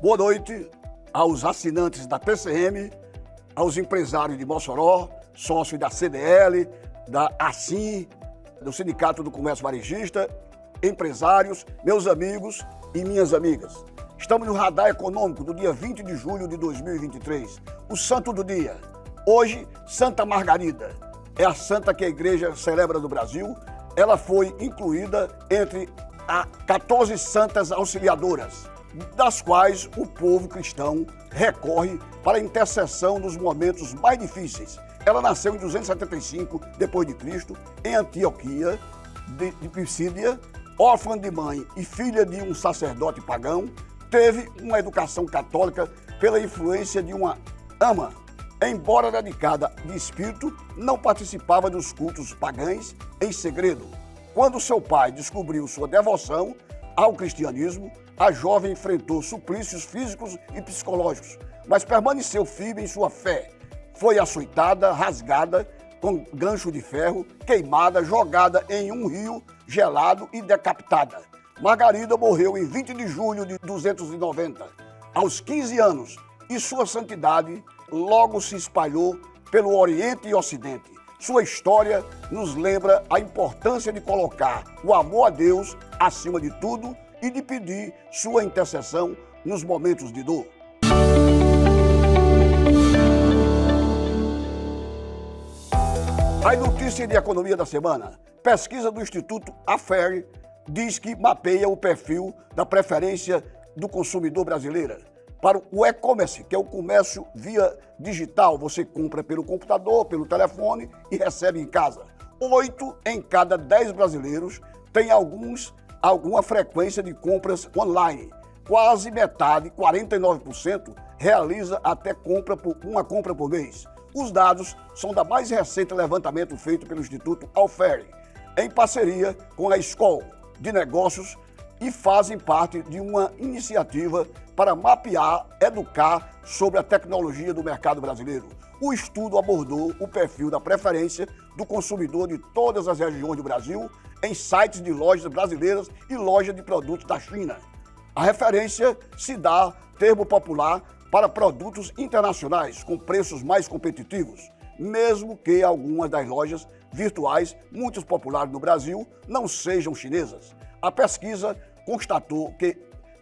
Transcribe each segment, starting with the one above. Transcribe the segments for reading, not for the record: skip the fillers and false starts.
Boa noite aos assinantes da TCM, aos empresários de Mossoró, sócios da CDL, da ASSIM, do Sindicato do Comércio Varejista, empresários, meus amigos e minhas amigas. Estamos no Radar Econômico do dia 20 de julho de 2023, o santo do dia. Hoje, Santa Margarida. É a santa que a igreja celebra no Brasil. Ela foi incluída entre as 14 santas auxiliadoras, das quais o povo cristão recorre para a intercessão nos momentos mais difíceis. Ela nasceu em 275 d.C., em Antioquia de Pisídia, órfã de mãe e filha de um sacerdote pagão. Teve uma educação católica pela influência de uma ama. Embora dedicada de espírito, não participava dos cultos pagãos em segredo. Quando seu pai descobriu sua devoção ao cristianismo, a jovem enfrentou suplícios físicos e psicológicos, mas permaneceu firme em sua fé. Foi açoitada, rasgada, com gancho de ferro, queimada, jogada em um rio gelado e decapitada. Margarida morreu em 20 de julho de 290, aos 15 anos, e sua santidade logo se espalhou pelo Oriente e Ocidente. Sua história nos lembra a importância de colocar o amor a Deus acima de tudo e de pedir sua intercessão nos momentos de dor. A notícia de economia da semana. Pesquisa do Instituto AFER diz que mapeia o perfil da preferência do consumidor brasileiro para o e-commerce, que é o comércio via digital. Você compra pelo computador, pelo telefone e recebe em casa. 8 em cada 10 brasileiros têm alguma frequência de compras online. Quase metade, 49%, realiza até uma compra por mês. Os dados são da mais recente levantamento feito pelo Instituto AFER, em parceria com a Escola de Negócios, e fazem parte de uma iniciativa para mapear, educar sobre a tecnologia do mercado brasileiro. O estudo abordou o perfil da preferência do consumidor de todas as regiões do Brasil em sites de lojas brasileiras e lojas de produtos da China. A referência se dá termo popular para produtos internacionais com preços mais competitivos, mesmo que algumas das lojas virtuais, muito populares no Brasil, não sejam chinesas. A pesquisa constatou que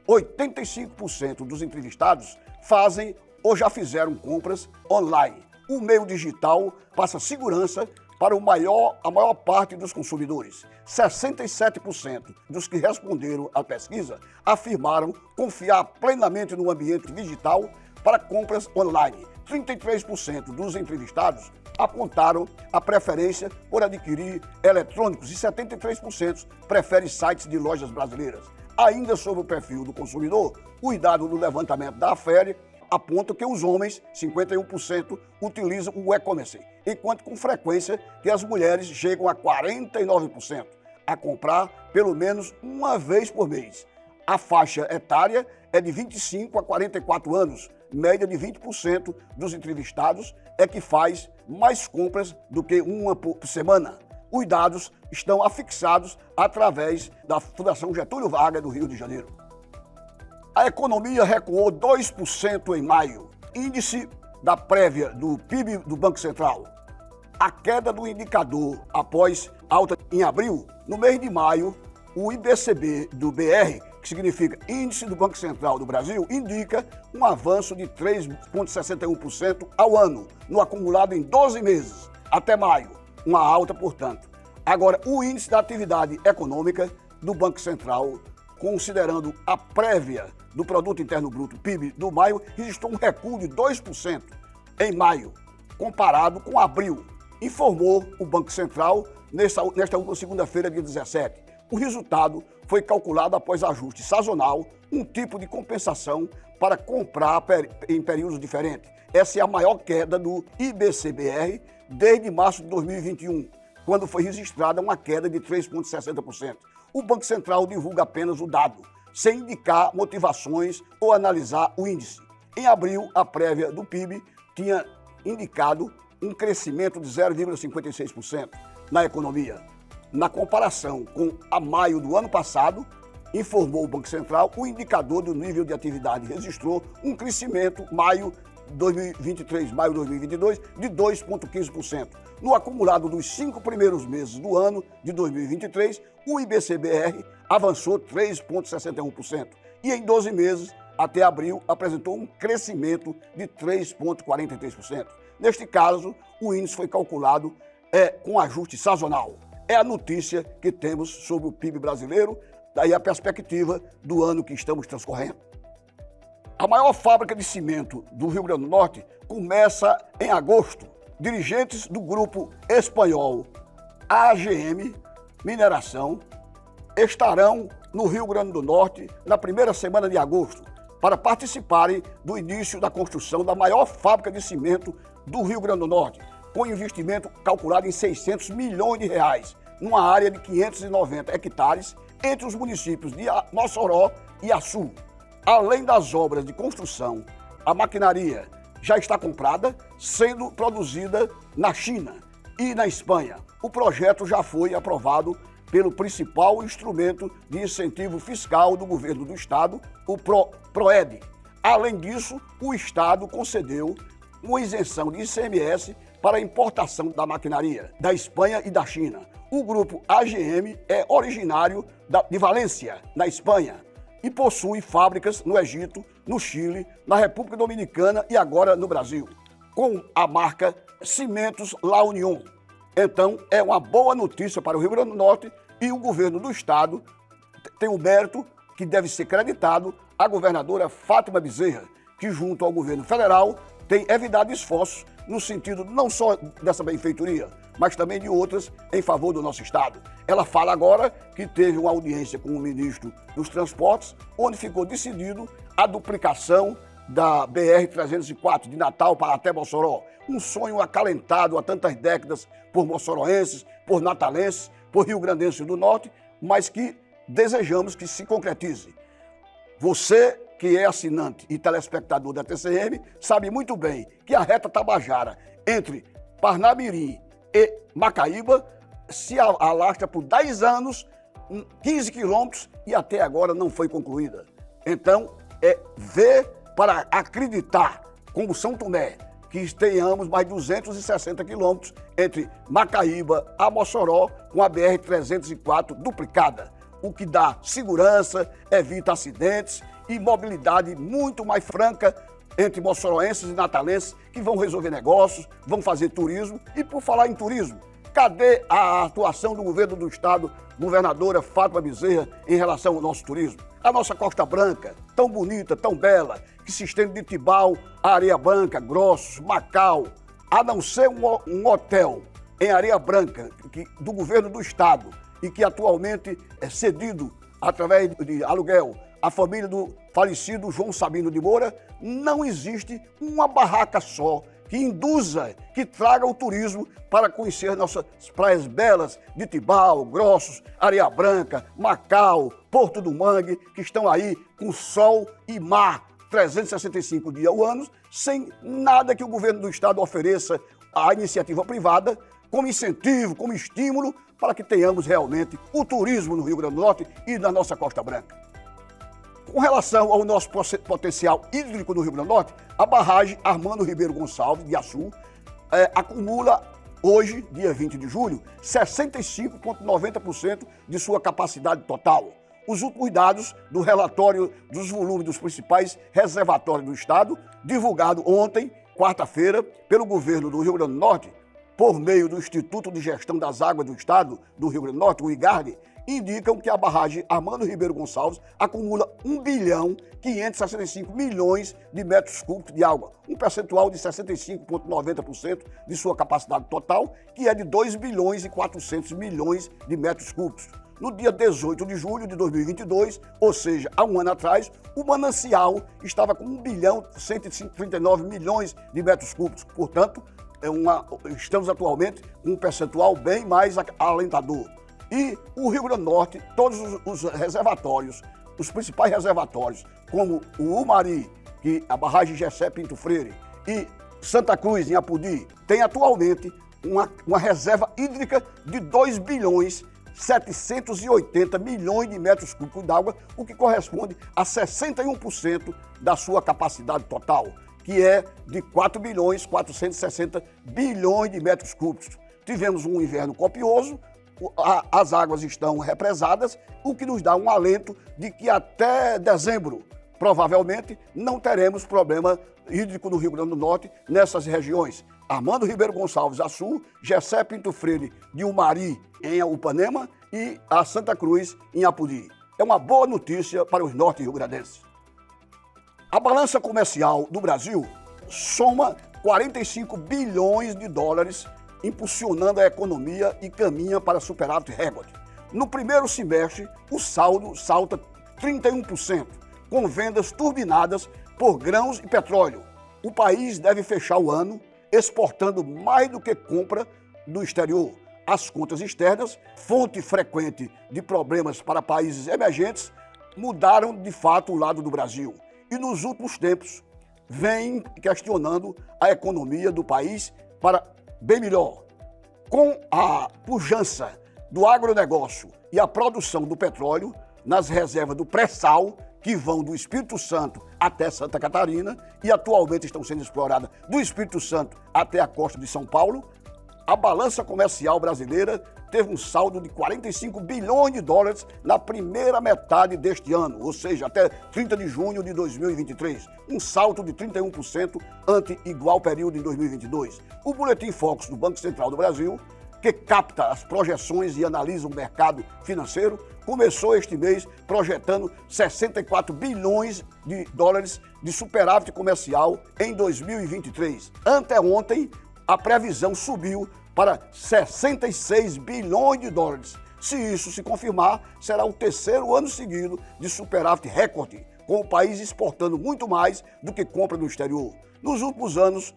85% dos entrevistados fazem ou já fizeram compras online. O meio digital passa segurança para a maior parte dos consumidores. 67% dos que responderam à pesquisa afirmaram confiar plenamente no ambiente digital para compras online. 33% dos entrevistados apontaram a preferência por adquirir eletrônicos e 73% preferem sites de lojas brasileiras. Ainda sobre o perfil do consumidor, os dados do levantamento da AFER apontam que os homens, 51%, utilizam o e-commerce, enquanto com frequência que as mulheres chegam a 49% a comprar pelo menos uma vez por mês. A faixa etária é de 25 a 44 anos, média de 20% dos entrevistados é que faz mais compras do que uma por semana. Os dados estão afixados através da Fundação Getúlio Vargas do Rio de Janeiro. A economia recuou 2% em maio, índice da prévia do PIB do Banco Central. A queda do indicador após alta em abril, no mês de maio, o IBCB do BR, que significa Índice do Banco Central do Brasil, indica um avanço de 3,61% ao ano, no acumulado em 12 meses, até maio, uma alta, portanto. Agora, o Índice da Atividade Econômica do Banco Central, considerando a prévia do Produto Interno Bruto, PIB, do maio, registrou um recuo de 2% em maio, comparado com abril, informou o Banco Central nesta última segunda-feira, dia 17. O resultado foi calculado após ajuste sazonal, um tipo de compensação para comprar em períodos diferentes. Essa é a maior queda do IBCBR desde março de 2021, quando foi registrada uma queda de 3,60%. O Banco Central divulga apenas o dado, sem indicar motivações ou analisar o índice. Em abril, a prévia do PIB tinha indicado um crescimento de 0,56% na economia. Na comparação com a maio do ano passado, informou o Banco Central, o indicador do nível de atividade registrou um crescimento maio 2023, maio 2022, de 2,15%. No acumulado dos 5 primeiros meses do ano de 2023, o IBC-BR avançou 3,61% e em 12 meses, até abril, apresentou um crescimento de 3,43%. Neste caso, o índice foi calculado com ajuste sazonal. É a notícia que temos sobre o PIB brasileiro, daí a perspectiva do ano que estamos transcorrendo. A maior fábrica de cimento do Rio Grande do Norte começa em agosto. Dirigentes do grupo espanhol AGM Mineração estarão no Rio Grande do Norte na primeira semana de agosto para participarem do início da construção da maior fábrica de cimento do Rio Grande do Norte, com investimento calculado em 600 milhões de reais, numa área de 590 hectares entre os municípios de Mossoró e Açu. Além das obras de construção, a maquinaria já está comprada, sendo produzida na China e na Espanha. O projeto já foi aprovado pelo principal instrumento de incentivo fiscal do governo do estado, o PROED. Além disso, o estado concedeu uma isenção de ICMS para a importação da maquinaria da Espanha e da China. O grupo AGM é originário de Valência, na Espanha, e possui fábricas no Egito, no Chile, na República Dominicana e agora no Brasil, com a marca Cimentos La Unión. Então, é uma boa notícia para o Rio Grande do Norte e o governo do estado tem o mérito que deve ser creditado à governadora Fátima Bezerra, que junto ao governo federal tem evitado esforços no sentido não só dessa benfeitoria, mas também de outras em favor do nosso estado. Ela fala agora que teve uma audiência com o ministro dos Transportes, onde ficou decidido a duplicação da BR-304 de Natal para até Mossoró. Um sonho acalentado há tantas décadas por moçoroenses, por natalenses, por rio-grandenses do Norte, mas que desejamos que se concretize. Você que é assinante e telespectador da TCM, sabe muito bem que a reta Tabajara entre Parnamirim e Macaíba se alastra por 10 anos, 15 quilômetros e até agora não foi concluída. Então, é ver para acreditar, como São Tomé, que tenhamos mais 260 quilômetros entre Macaíba a Mossoró com a BR-304 duplicada, o que dá segurança, evita acidentes e mobilidade muito mais franca entre moçoroenses e natalenses que vão resolver negócios, vão fazer turismo. E por falar em turismo, cadê a atuação do governo do estado, governadora Fátima Bezerra, em relação ao nosso turismo? A nossa Costa Branca, tão bonita, tão bela, que se estende de Tibau a Areia Branca, Grossos, Macau, a não ser um hotel em Areia Branca do governo do estado e que atualmente é cedido através de aluguel à família do falecido João Sabino de Moura, não existe uma barraca só que induza, que traga o turismo para conhecer nossas praias belas de Tibau, Grossos, Areia Branca, Macau, Porto do Mangue, que estão aí com sol e mar 365 dias ao ano, sem nada que o governo do estado ofereça à iniciativa privada como incentivo, como estímulo para que tenhamos realmente o turismo no Rio Grande do Norte e na nossa Costa Branca. Com relação ao nosso potencial hídrico no Rio Grande do Norte, a barragem Armando Ribeiro Gonçalves, de Açu, acumula hoje, dia 20 de julho, 65,90% de sua capacidade total. Os últimos dados do relatório dos volumes dos principais reservatórios do estado, divulgado ontem, quarta-feira, pelo governo do Rio Grande do Norte, por meio do Instituto de Gestão das Águas do Estado do Rio Grande do Norte, o IGARD, indicam que a barragem Armando Ribeiro Gonçalves acumula 1.565 bilhões de metros cúbicos de água, um percentual de 65,90% de sua capacidade total, que é de 2 bilhões e 400 milhões de metros cúbicos. No dia 18 de julho de 2022, ou seja, há um ano atrás, o manancial estava com 1 bilhão e 139 milhões de metros cúbicos. Portanto, estamos atualmente com um percentual bem mais alentador. E o Rio Grande do Norte, todos os reservatórios, os principais reservatórios, como o Umari, que a barragem Gessé Pinto Freire, e Santa Cruz, em Apodi, tem atualmente uma reserva hídrica de 2 bilhões 780 milhões de metros cúbicos d'água, o que corresponde a 61% da sua capacidade total, que é de 4 bilhões 460 bilhões de metros cúbicos. Tivemos um inverno copioso, as águas estão represadas, o que nos dá um alento de que até dezembro, provavelmente, não teremos problema hídrico no Rio Grande do Norte, nessas regiões. Armando Ribeiro Gonçalves, a sul, Gessé Pinto Freire, de Umari, em Upanema, e a Santa Cruz, em Apodi. É uma boa notícia para os norte-riograndenses. A balança comercial do Brasil soma 45 bilhões de dólares, impulsionando a economia e caminha para superávit recorde. No primeiro semestre, o saldo salta 31%, com vendas turbinadas por grãos e petróleo. O país deve fechar o ano exportando mais do que compra do exterior. As contas externas, fonte frequente de problemas para países emergentes, mudaram de fato o lado do Brasil. E nos últimos tempos, vem questionando a economia do país para bem melhor. Com a pujança do agronegócio e a produção do petróleo nas reservas do pré-sal, que vão do Espírito Santo até Santa Catarina e atualmente estão sendo exploradas do Espírito Santo até a costa de São Paulo, a balança comercial brasileira teve um saldo de 45 bilhões de dólares na primeira metade deste ano, ou seja, até 30 de junho de 2023, um salto de 31% ante igual período em 2022. O Boletim Focus do Banco Central do Brasil, que capta as projeções e analisa o mercado financeiro, começou este mês projetando 64 bilhões de dólares de superávit comercial em 2023. Anteontem, a previsão subiu para 66 bilhões de dólares. Se isso se confirmar, será o terceiro ano seguido de superávit recorde, com o país exportando muito mais do que compra no exterior. Nos últimos anos,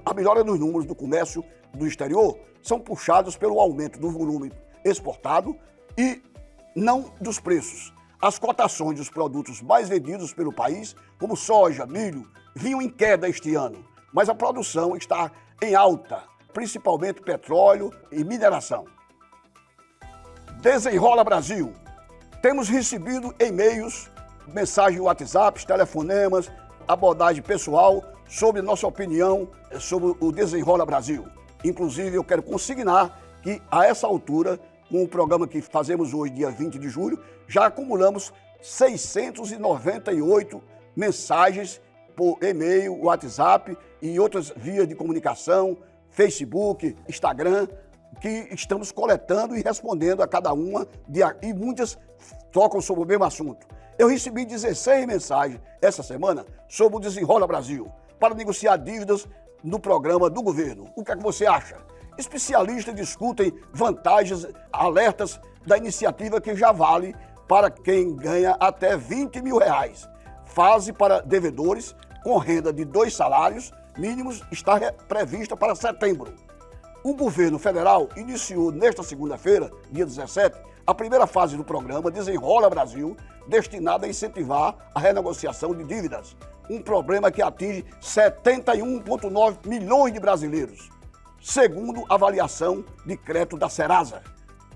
a melhora nos números do comércio do exterior são puxados pelo aumento do volume exportado e não dos preços. As cotações dos produtos mais vendidos pelo país, como soja, milho, vinham em queda este ano, mas a produção está em alta, principalmente petróleo e mineração. Desenrola Brasil. Temos recebido e-mails, mensagens no WhatsApp, telefonemas, abordagem pessoal sobre nossa opinião sobre o Desenrola Brasil. Inclusive, eu quero consignar que, a essa altura, com o programa que fazemos hoje, dia 20 de julho, já acumulamos 698 mensagens por e-mail, WhatsApp e outras vias de comunicação, Facebook, Instagram, que estamos coletando e respondendo a cada uma, e muitas tocam sobre o mesmo assunto. Eu recebi 16 mensagens essa semana sobre o Desenrola Brasil, para negociar dívidas no programa do governo. O que é que você acha? Especialistas discutem vantagens, alertas da iniciativa que já vale para quem ganha até R$20 mil. Fase para devedores com renda de 2 salários mínimos está prevista para setembro. O governo federal iniciou nesta segunda-feira, dia 17, a primeira fase do programa Desenrola Brasil, destinada a incentivar a renegociação de dívidas, um problema que atinge 71,9 milhões de brasileiros, segundo a avaliação de crédito da Serasa.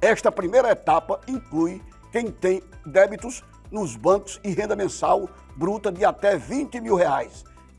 Esta primeira etapa inclui quem tem débitos nos bancos e renda mensal bruta de até R$20 mil.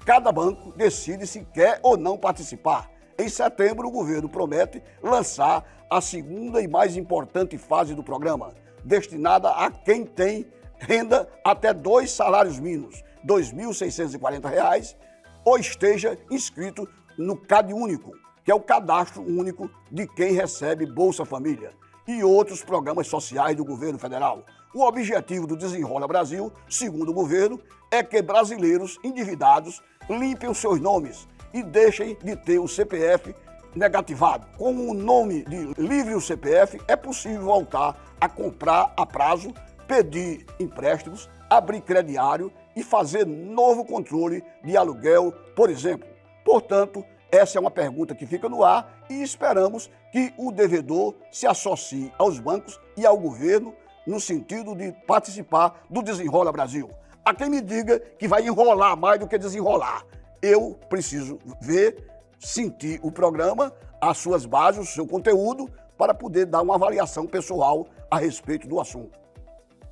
Cada banco decide se quer ou não participar. Em setembro, o governo promete lançar a segunda e mais importante fase do programa, destinada a quem tem renda até 2 salários mínimos, R$ 2.640, ou esteja inscrito no CadÚnico, que é o Cadastro Único de quem recebe Bolsa Família, e outros programas sociais do governo federal. O objetivo do Desenrola Brasil, segundo o governo, é que brasileiros endividados limpem os seus nomes e deixem de ter o CPF negativado. Com o nome de Livre o CPF, é possível voltar a comprar a prazo, pedir empréstimos, abrir crediário e fazer novo controle de aluguel, por exemplo. Portanto, essa é uma pergunta que fica no ar e esperamos que o devedor se associe aos bancos e ao governo no sentido de participar do Desenrola Brasil. Há quem me diga que vai enrolar mais do que desenrolar. Eu preciso ver, sentir o programa, as suas bases, o seu conteúdo, para poder dar uma avaliação pessoal a respeito do assunto.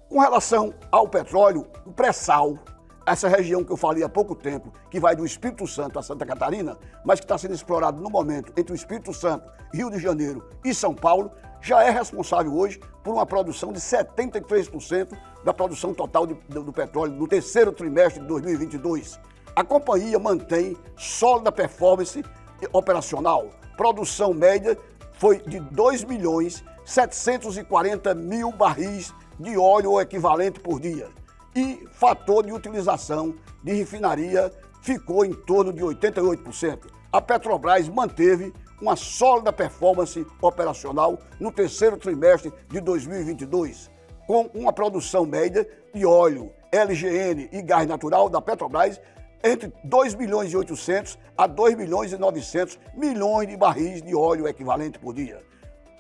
Com relação ao petróleo, o pré-sal, essa região que eu falei há pouco tempo, que vai do Espírito Santo a Santa Catarina, mas que está sendo explorado no momento entre o Espírito Santo, Rio de Janeiro e São Paulo, já é responsável hoje por uma produção de 73% da produção total do petróleo no terceiro trimestre de 2022. A companhia mantém sólida performance operacional. Produção média foi de 2.740.000 barris de óleo ou equivalente por dia. E fator de utilização de refinaria ficou em torno de 88%. A Petrobras manteve uma sólida performance operacional no terceiro trimestre de 2022, com uma produção média de óleo, LGN e gás natural da Petrobras entre 2.800.000 a 2.900.000 de barris de óleo equivalente por dia.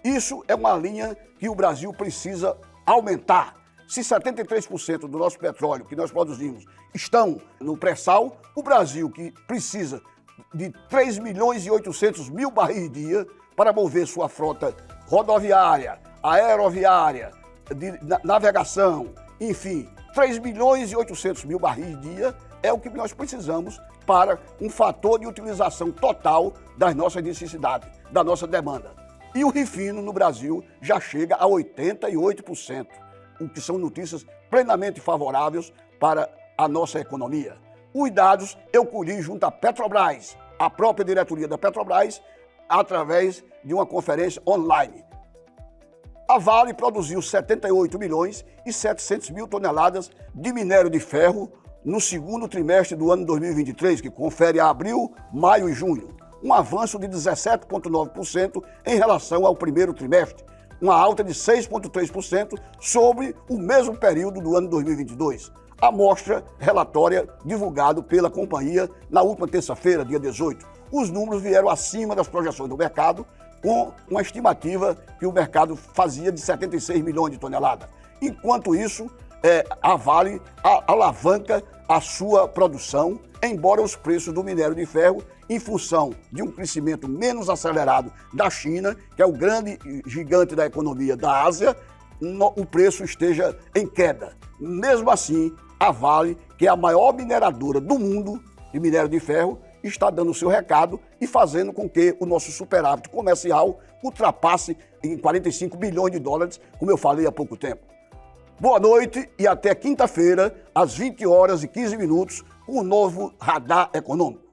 Isso é uma linha que o Brasil precisa aumentar. Se 73% do nosso petróleo que nós produzimos estão no pré-sal, o Brasil, que precisa de 3.800.000 barris dia para mover sua frota rodoviária, aeroviária, de navegação, enfim, 3.800.000 barris dia é o que nós precisamos para um fator de utilização total das nossas necessidades, da nossa demanda. E o refino no Brasil já chega a 88%. O que são notícias plenamente favoráveis para a nossa economia. Os dados eu colhi junto à Petrobras, a própria diretoria da Petrobras, através de uma conferência online. A Vale produziu 78.700.000 toneladas de minério de ferro no segundo trimestre do ano 2023, que confere a abril, maio e junho, um avanço de 17,9% em relação ao primeiro trimestre, uma alta de 6,3% sobre o mesmo período do ano 2022. A amostra relatória divulgada pela companhia na última terça-feira, dia 18. Os números vieram acima das projeções do mercado, com uma estimativa que o mercado fazia de 76 milhões de toneladas. Enquanto isso, a Vale alavanca a sua produção, embora os preços do minério de ferro, em função de um crescimento menos acelerado da China, que é o grande gigante da economia da Ásia, o preço esteja em queda. Mesmo assim, a Vale, que é a maior mineradora do mundo de minério de ferro, está dando o seu recado e fazendo com que o nosso superávit comercial ultrapasse em 45 bilhões de dólares, como eu falei há pouco tempo. Boa noite e até quinta-feira, às 20 horas e 15 minutos, com o novo Radar Econômico.